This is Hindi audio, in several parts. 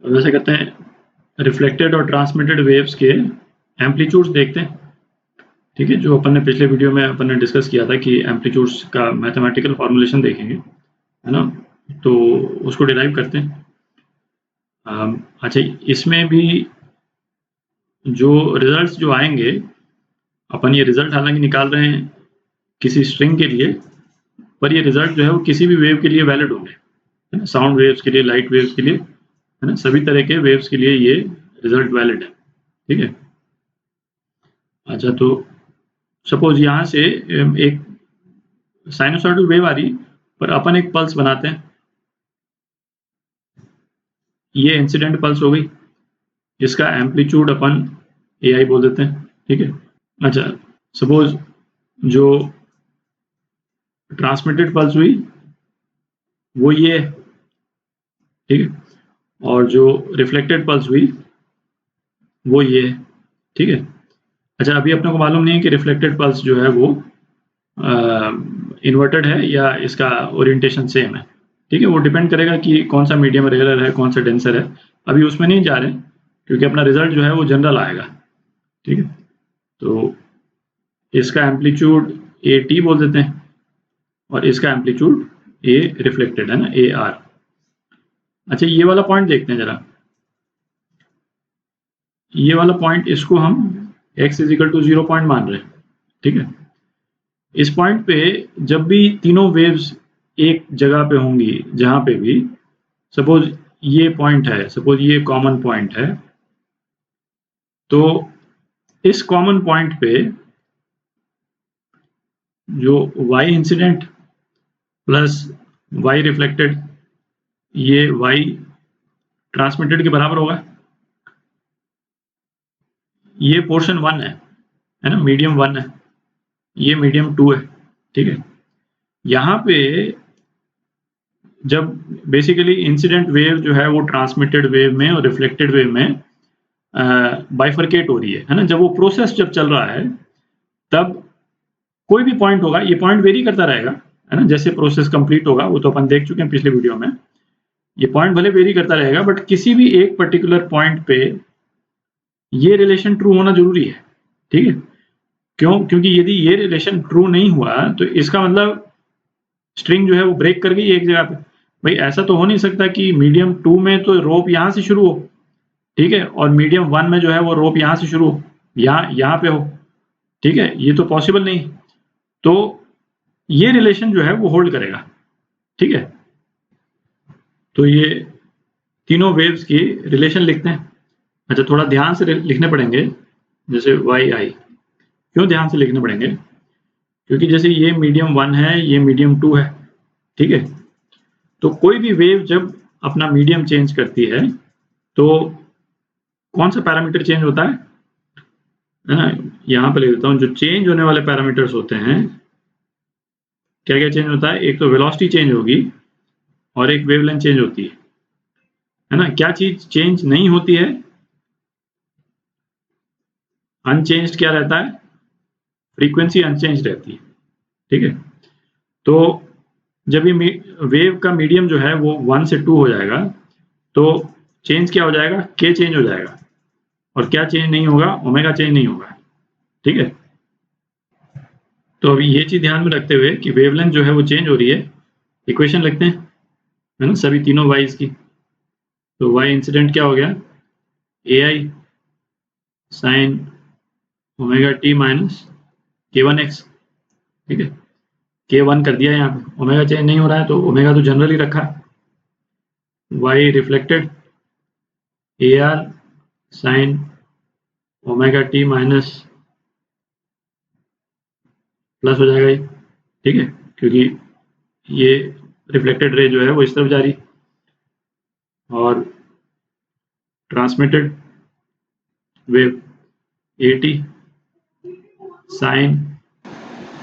अब ऐसे करते हैं, रिफ्लेक्टेड और ट्रांसमिटेड वेव्स के एम्पलीट्यूड्स देखते हैं। ठीक है, जो अपन ने पिछले वीडियो में अपन ने डिस्कस किया था कि एम्पलीट्यूड्स का मैथमेटिकल फॉर्मुलेशन देखेंगे, है ना, तो उसको डिराइव करते हैं। अच्छा, इसमें भी जो रिजल्ट्स जो आएंगे, अपन ये रिजल्ट हालांकि निकाल रहे हैं किसी स्ट्रिंग के लिए, पर ये रिजल्ट जो है वो किसी भी वेव के लिए वैलिड होंगे, है ना, साउंड वेव्स के लिए, लाइट वेव्स के लिए, है ना, सभी तरह के वेव्स के लिए ये रिजल्ट वैलिड है। ठीक है। अच्छा, तो सपोज यहाँ से एक साइनोसॉइडल वेव आ रही, पर अपन एक पल्स बनाते हैं, ये इंसिडेंट पल्स हो गई, इसका एम्पलीट्यूड अपन AI बोल देते हैं। ठीक है। अच्छा, सपोज जो ट्रांसमिटेड पल्स हुई वो ये है, ठीक है, और जो रिफ्लेक्टेड पल्स हुई वो ये है। ठीक है। अच्छा, अभी अपने को मालूम नहीं है कि रिफ्लेक्टेड पल्स जो है वो इन्वर्टेड है या इसका ओरिएंटेशन सेम है। ठीक है, वो डिपेंड करेगा कि कौन सा मीडियम रेगुलर है, कौन सा डेंसर है। अभी उसमें नहीं जा रहे क्योंकि अपना रिजल्ट जो है वो जनरल आएगा। ठीक है, तो इसका एम्पलीट्यूड AT बोल देते हैं और इसका एम्पलीट्यूड A रिफ्लेक्टेड है ना, AR। अच्छा, ये वाला पॉइंट देखते हैं जरा, ये वाला पॉइंट, इसको हम x = 0 पॉइंट मान रहे हैं। ठीक है, इस पॉइंट पे जब भी तीनों वेव्स एक जगह पे होंगी, जहां पे भी सपोज ये पॉइंट है, सपोज ये कॉमन पॉइंट है, तो इस कॉमन पॉइंट पे जो y incident plus y reflected, ये y ट्रांसमिटेड के बराबर होगा। ये पोर्शन 1 है ना, मीडियम 1 है, ये मीडियम 2 है। ठीक है, यहाँ पे जब बेसिकली इंसिडेंट वेव जो है वो ट्रांसमिटेड वेव में और रिफ्लेक्टेड वेव में बाइफरकेट हो रही है ना, जब वो प्रोसेस जब चल रहा है, तब कोई भी पॉइंट होगा, ये पॉइंट वेरी करता रहेगा, है ना, जैसे प्रोसेस कंप्लीट होगा, वो तो अपन देख चुके हैं पिछले वीडियो में। ये पॉइंट भले वेरी करता रहेगा, बट किसी भी एक पर्टिकुलर पॉइंट पे ये रिलेशन ट्रू होना जरूरी है। ठीक है, क्यों? क्योंकि यदि ये रिलेशन ट्रू नहीं हुआ तो इसका मतलब स्ट्रिंग जो है वो ब्रेक कर गई एक जगह पे। भाई ऐसा तो हो नहीं सकता कि मीडियम 2 में तो रोप यहाँ से शुरू हो, ठीक है, और मीडियम 1 में जो है वो रोप यहाँ से शुरू हो, यहाँ पे हो। ठीक है, ये तो पॉसिबल नहीं। तो ये रिलेशन जो है वो होल्ड करेगा। ठीक है, तो ये तीनों वेव्स की रिलेशन लिखते हैं। अच्छा, थोड़ा ध्यान से लिखने पड़ेंगे, जैसे YI क्यों ध्यान से लिखने पड़ेंगे? क्योंकि जैसे ये मीडियम 1 है, ये मीडियम 2 है। ठीक है, तो कोई भी वेव जब अपना मीडियम चेंज करती है तो कौन सा पैरामीटर चेंज होता है ना, यहाँ पे लिख देता हूँ, जो चेंज होने वाले पैरामीटर्स होते हैं, क्या क्या चेंज होता है? एक तो वेलोसिटी चेंज होगी और एक वेवलेंथ चेंज होती है ना। क्या चीज चेंज नहीं होती है? अनचेंज्ड क्या रहता है? फ्रीक्वेंसी अनचेंज रहती है। ठीक है, तो जब ये वेव का मीडियम जो है वो 1 से 2 हो जाएगा, तो चेंज क्या हो जाएगा? के चेंज हो जाएगा। और क्या चेंज नहीं होगा? ओमेगा चेंज नहीं होगा। ठीक है, तो अभी ये चीज ध्यान में रखते हुए कि वेवलेंथ जो है वो चेंज हो रही है, इक्वेशन लिखते हैं, है ना, सभी तीनों वाइज की। तो वाई इंसिडेंट क्या हो गया? AI sine omega T minus K1x। ठीक है, K1 कर दिया यहाँ पे, ओमेगा चेंज नहीं हो रहा है तो ओमेगा तो जनरली रखा। Y reflected AR sine omega T minus plus हो जाएगा ये। ठीक है, क्योंकि ये रिफ्लेक्टेड रे जो है वो इस तरफ जा रही, और ट्रांसमिटेड वेव AT साइन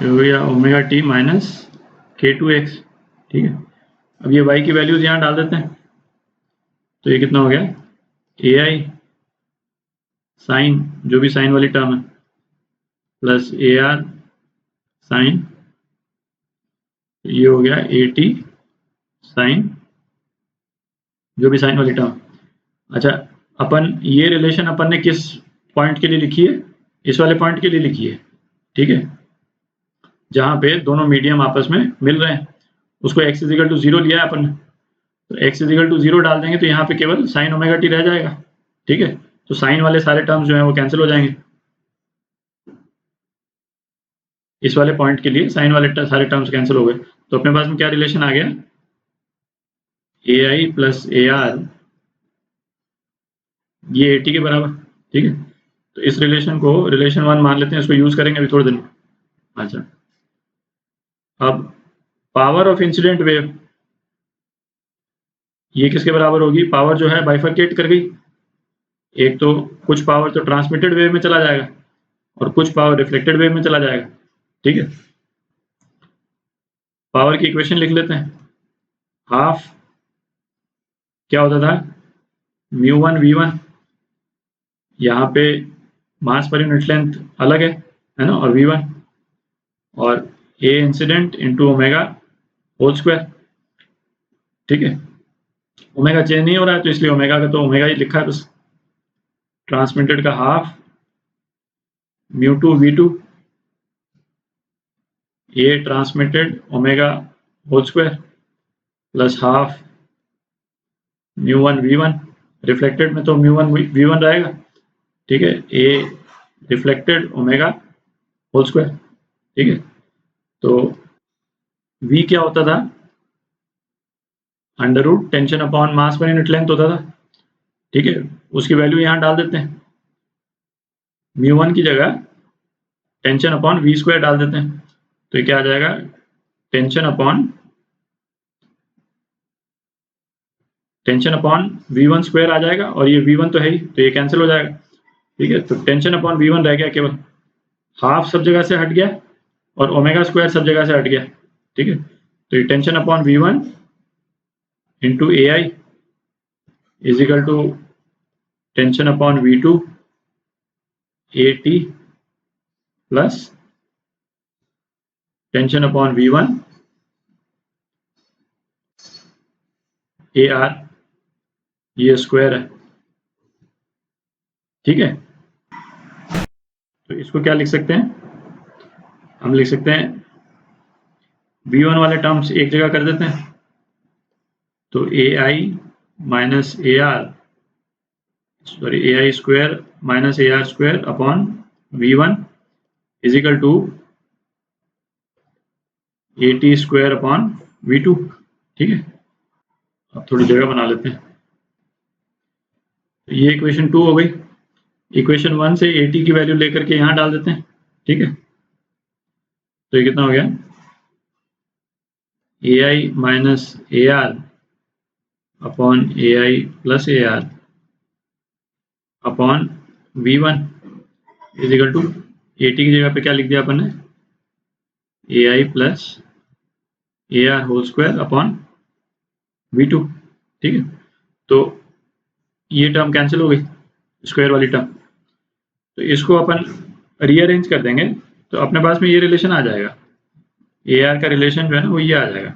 हो गया ओमेगा टी माइनस K2x। ठीक है, अब ये y की वैल्यूज यहाँ डाल देते हैं, तो ये कितना हो गया? AI साइन, जो भी साइन वाली टर्म है, प्लस AR साइन, ये हो गया AT साइन, जो भी साइन वाली टर्म, अच्छा, अपन ये रिलेशन अपन ने किस पॉइंट के लिए लिखी है? इस वाले पॉइंट के लिए लिखी है, ठीक है, जहां पे दोनों मीडियम आपस में मिल रहे हैं। उसको x इजिकल टू 0 लिया है अपन ने, तो x इजिकल टू 0 डाल देंगे तो यहाँ पे केवल साइन ओमेगा टी रह जाएगा, ठीक है। तो साइन वाले सारे टर्म्स जो है वो कैंसिल हो जाएंगे। इस वाले पॉइंट के लिए साइन वाले सारे टर्म्स कैंसिल हो गए, तो अपने पास में क्या रिलेशन आ गया? A I plus A R, ये 80 के बराबर, ठीक है। तो इस रिलेशन को रिलेशन 1 मान लेते हैं, इसको यूज करेंगे अभी थोड़ी देर में। अच्छा, अब पावर ऑफ इंसिडेंट वेव, ये किसके बराबर होगी? पावर जो है बाइफरकेट कर गई, एक तो कुछ पावर तो ट्रांसमिटेड वेव में चला जाएगा और कुछ पावर रिफ्लेक्टेड वेव में चला जाएगा, ठीक है। पावर की इक्वेशन लिख लेते हैं। हाफ क्या होता था? म्यू वन वी वन, यहाँ पे मास पर यूनिट लेंथ अलग है ना, और वी वन, और A incident into omega whole square, ठीक है। ओमेगा चेंज नहीं हो रहा है तो इसलिए ओमेगा का तो ओमेगा ही लिखा है बस। ट्रांसमिटेड का half mu two v two, A transmitted omega whole square plus half mu one v one, reflected में तो म्यू वन वी वन रहेगा, ठीक है। A reflected omega whole square, ठीक है। तो वी क्या होता था? Under root tension upon mass per unit length होता था, ठीक है। उसकी वैल्यू यहाँ डाल देते हैं, म्यू वन की जगह टेंशन अपॉन वी स्क्वायर डाल देते हैं, तो ये क्या आ जाएगा? Tension upon we one square आ जाएगा, और ये वी वन तो है ही, तो ये कैंसिल हो जाएगा, ठीक है। तो टेंशन अपॉन वी वन रह गया केवल, हाफ सब जगह से हट गया और ओमेगा स्क्वायर सब जगह से हट गया, ठीक है। तो ये tension upon we one into A I is equal to tension upon we two A T plus tension upon we one A R, ये स्क्वायर है, ठीक है। तो इसको क्या लिख सकते हैं? हम लिख सकते हैं वी वन वाले टर्म्स एक जगह कर देते हैं, तो A I minus A R, sorry A I square minus A R square upon we one is equal to A T square upon we two, ठीक है। अब थोड़ी जगह बना लेते हैं, ये इक्वेशन 2 हो गई। इक्वेशन 1 से ए टी की वैल्यू लेकर के यहाँ डाल देते हैं, ठीक है। तो ये कितना हो गया? A I minus A R upon A I plus A R upon we one is equal to A T की जगह पे क्या लिख दिया अपन ने? A I plus A R whole square upon we two, ठीक है। तो ये टर्म कैंसिल हो गई, स्क्वायर वाली टर्म, तो इसको अपन रीअरेंज कर देंगे तो अपने पास में ये रिलेशन आ जाएगा। ए आर का रिलेशन जो है ना वो ये आ जाएगा,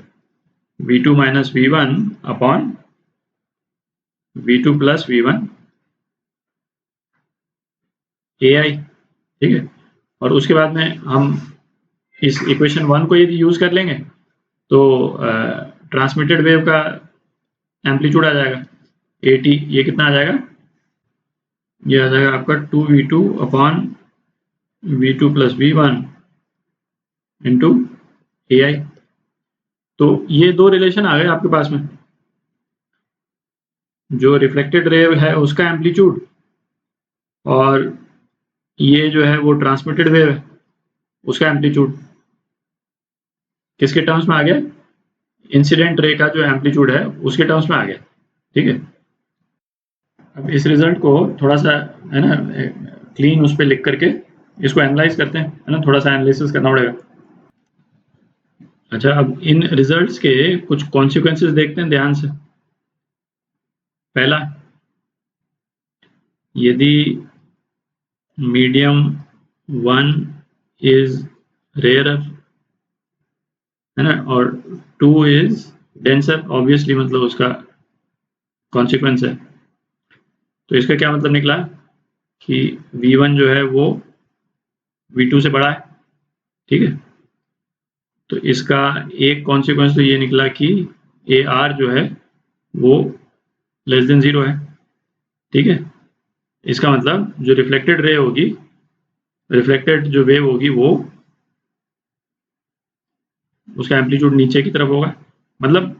V two minus V one upon we two plus V one A I, ठीक है। और उसके बाद में हम इस इक्वेशन 1 को यदि यूज कर लेंगे तो ट्रांसमिटेड वेव का एम्पलीट्यूड आ जाएगा ए टी, ये कितना आ जाएगा? ये आ जाएगा आपका 2v2 upon we two plus V one into A I. तो ये दो रिलेशन आ गए आपके पास में, जो रिफ्लेक्टेड रेव है उसका एम्पलीट्यूड, और ये जो है वो ट्रांसमिटेड वेव है उसका एम्पलीट्यूड किसके टर्म्स में आ गया? इंसिडेंट रे का जो एम्पलीट्यूड है उसके टर्म्स में आ गया, ठीक है। अब इस रिजल्ट को थोड़ा सा है ना क्लीन उस पर लिख करके इसको एनालाइज करते हैं, है ना, थोड़ा सा एनालिसिस करना पड़ेगा। अच्छा, अब इन रिजल्ट्स के कुछ कॉन्सिक्वेंसेस देखते हैं ध्यान से। पहला, यदि मीडियम 1 इज रेयरर, है ना, और 2 इज डेंसर, ऑब्वियसली मतलब उसका कॉन्सिक्वेंस है। तो इसका क्या मतलब निकला कि v1 जो है वो v2 से बड़ा है, ठीक है। तो इसका एक कॉन्सिक्वेंस तो ये निकला कि AR जो है वो लेस देन 0 है, ठीक है। इसका मतलब जो रिफ्लेक्टेड रे होगी, रिफ्लेक्टेड जो वेव होगी वो उसका एम्पलीट्यूड नीचे की तरफ होगा, मतलब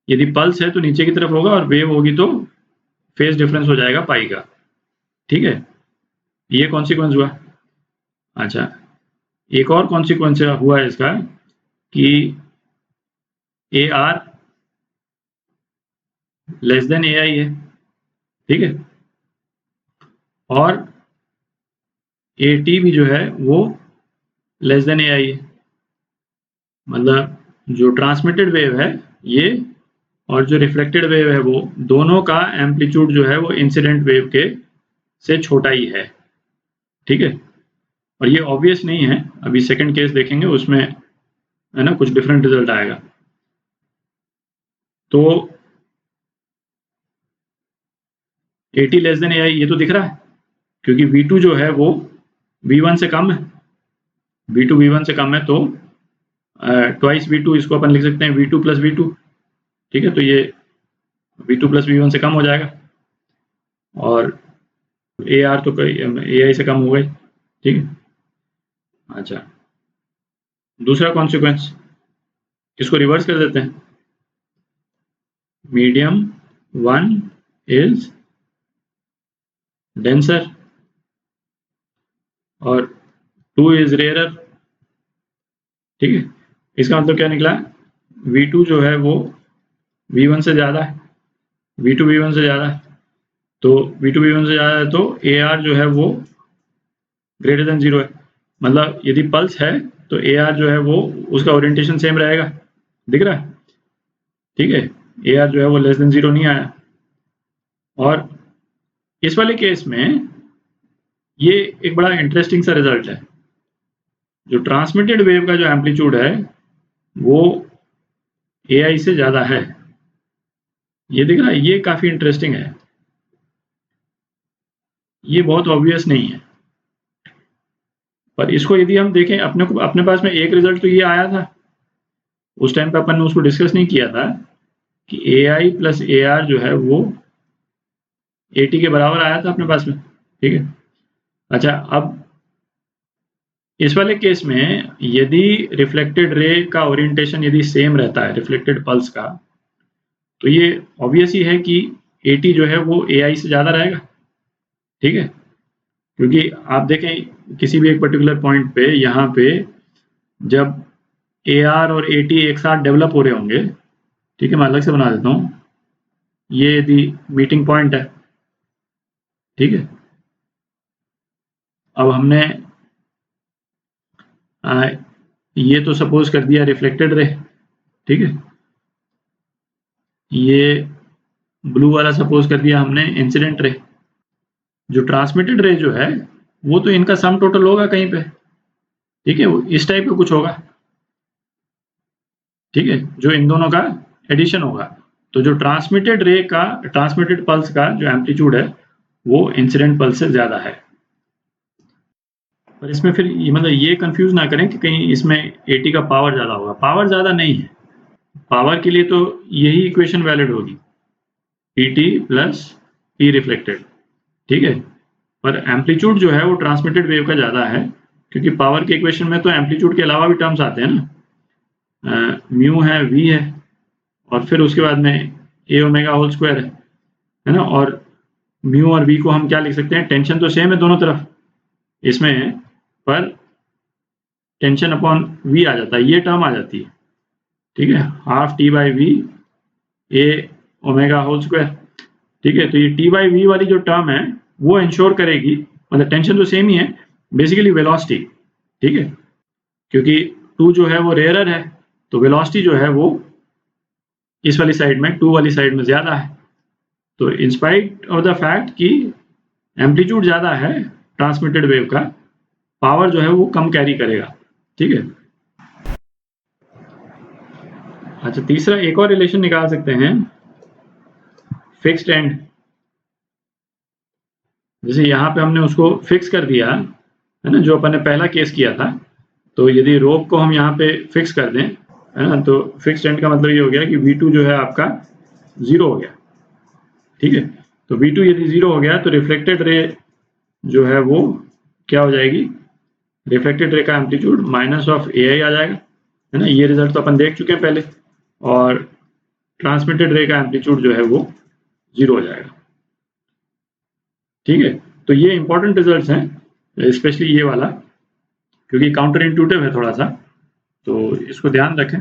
यदि पल्स है तो नीचे की तरफ होगा और वेव होगी तो फेज डिफरेंस हो जाएगा पाई का, ठीक है। ये कॉन्सिक्वेंस हुआ। अच्छा, एक और कॉन्सिक्वेंस हुआ है इसका कि AR लेस देन AI है, ठीक है, और AT भी जो है वो लेस देन AI है। मतलब जो ट्रांसमिटेड वेव है ये और जो रिफ्लेक्टेड वेव है वो दोनों का एम्पलीट्यूड जो है वो इंसिडेंट वेव के से छोटा ही है, ठीक है। और ये ऑब्वियस नहीं है, अभी सेकंड केस देखेंगे उसमें है ना कुछ डिफरेंट रिजल्ट आएगा। तो AT लेस देन AI ये तो दिख रहा है, क्योंकि V2 जो है वो V1 से कम है, V2 V1 से कम है, तो ट्वाइस V2 इसको अपन लिख सकते हैं V2 प्लस V2, ठीक है। तो ये V2 प्लस V1 से कम हो जाएगा और AR तो AI से कम हो गई, ठीक है। अच्छा, दूसरा कॉन्सिक्वेंस, इसको रिवर्स कर देते हैं। मीडियम 1 इज डेंसर और 2 इज रेयरर, ठीक है। इसका मतलब क्या निकला, V2 जो है वो V1 से ज़्यादा है, V2 V1 से ज़्यादा है, तो V2 V1 से ज़्यादा है तो AR जो है वो ग्रेटर देन 0 है। मतलब यदि पल्स है तो AR जो है वो उसका ओरिएंटेशन सेम रहेगा, दिख रहा है, ठीक है। AR जो है वो लेस देन 0 नहीं आया। और इस वाले केस में ये एक बड़ा इंटरेस्टिंग सा रिजल्ट है, जो ट्रांसमिटेड वेव का जो एम्पलीट्यूड है वो AI से ज़्यादा है, ये दिख रहा है, ये काफ़ी इंटरेस्टिंग है, ये बहुत ऑब्वियस नहीं है। पर इसको यदि हम देखें, अपने पास में एक रिजल्ट तो ये आया था, उस टाइम पे अपन ने उसको डिस्कस नहीं किया था कि AI प्लस AR जो है वो AT के बराबर आया था अपने पास में, ठीक है। अच्छा, अब इस वाले केस में यदि रिफ्लेक्टेड रे का ओरिएंटेशन यदि सेम रहता है रिफ्लेक्टेड पल्स का, तो ये ऑब्वियस ही है कि AT जो है वो AI से ज़्यादा रहेगा, ठीक है। क्योंकि आप देखें किसी भी एक पर्टिकुलर पॉइंट पे यहाँ पे जब AR और AT एक साथ डेवलप हो रहे होंगे, ठीक है, मैं अलग से बना देता हूँ, ये यदि मीटिंग पॉइंट है, ठीक है। अब हमने ये तो सपोज कर दिया रिफ्लेक्टेड रे, ठीक है। ये ब्लू वाला सपोज कर दिया हमने इंसिडेंट रे। जो ट्रांसमिटेड रे जो है वो तो इनका सम टोटल होगा कहीं पे, ठीक है, वो इस टाइप का कुछ होगा, ठीक है, जो इन दोनों का एडिशन होगा। तो जो ट्रांसमिटेड रे का, ट्रांसमिटेड पल्स का जो एम्पलीट्यूड है वो इंसिडेंट पल्स से ज़्यादा है। पर इसमें फिर मतलब ये कंफ्यूज ना करें कि कहीं इसमें AT का पावर ज़्यादा होगा, पावर ज़्यादा नहीं है। पावर के लिए तो यही इक्वेशन वैलिड होगी, PT प्लस P रिफ्लेक्टेड, ठीक है। पर एम्पलीट्यूड जो है वो ट्रांसमिटेड वेव का ज़्यादा है, क्योंकि पावर के इक्वेशन में तो एम्पलीट्यूड के अलावा भी टर्म्स आते हैं ना, म्यू है, V है, और फिर उसके बाद में A ओमेगा होल स्क्वायर है ना। और म्यू और V को हम क्या लिख सकते हैं, टेंशन तो सेम है दोनों तरफ इसमें, पर टेंशन अपॉन V आ जाता है, ये टर्म आ जाती है, ठीक है, half T/V A omega whole square, ठीक है। तो ये T/V वाली जो टर्म है वो इंश्योर करेगी, मतलब टेंशन तो सेम ही है, बेसिकली वेलोसिटी, ठीक है, क्योंकि 2 जो है वो रेयरर है, तो वेलोसिटी जो है वो इस वाली साइड में 2 वाली साइड में ज़्यादा है। तो in spite of the fact कि एम्पलीट्यूड ज़्यादा है ट्रांसमिटेड वेव का, पावर जो है वो कम कैरी करेगा, ठीक है। अच्छा, तीसरा एक और रिलेशन निकाल सकते हैं, फिक्स्ड एंड, जैसे यहाँ पे हमने उसको फिक्स कर दिया है ना, जो अपन ने पहला केस किया था। तो यदि रोप को हम यहाँ पे फिक्स कर दें, है ना, तो फिक्स्ड एंड का मतलब ये हो गया कि V2 जो है आपका 0 हो गया, ठीक है। तो V2 यदि 0 हो गया तो रिफ्लेक्टेड रे जो है वो क्या हो जाएगी, रिफ्लेक्टेड रे का एम्पलीट्यूड माइनस ऑफ AI आ जाएगा, है ना। ये रिजल्ट तो अपन देख चुके हैं पहले। और ट्रांसमिटेड रे का एम्पलीट्यूड जो है वो 0 हो जाएगा, ठीक है। तो ये इंपॉर्टेंट रिजल्ट्स हैं, स्पेशली ये वाला, क्योंकि काउंटर इंट्यूटिव है थोड़ा सा, तो इसको ध्यान रखें।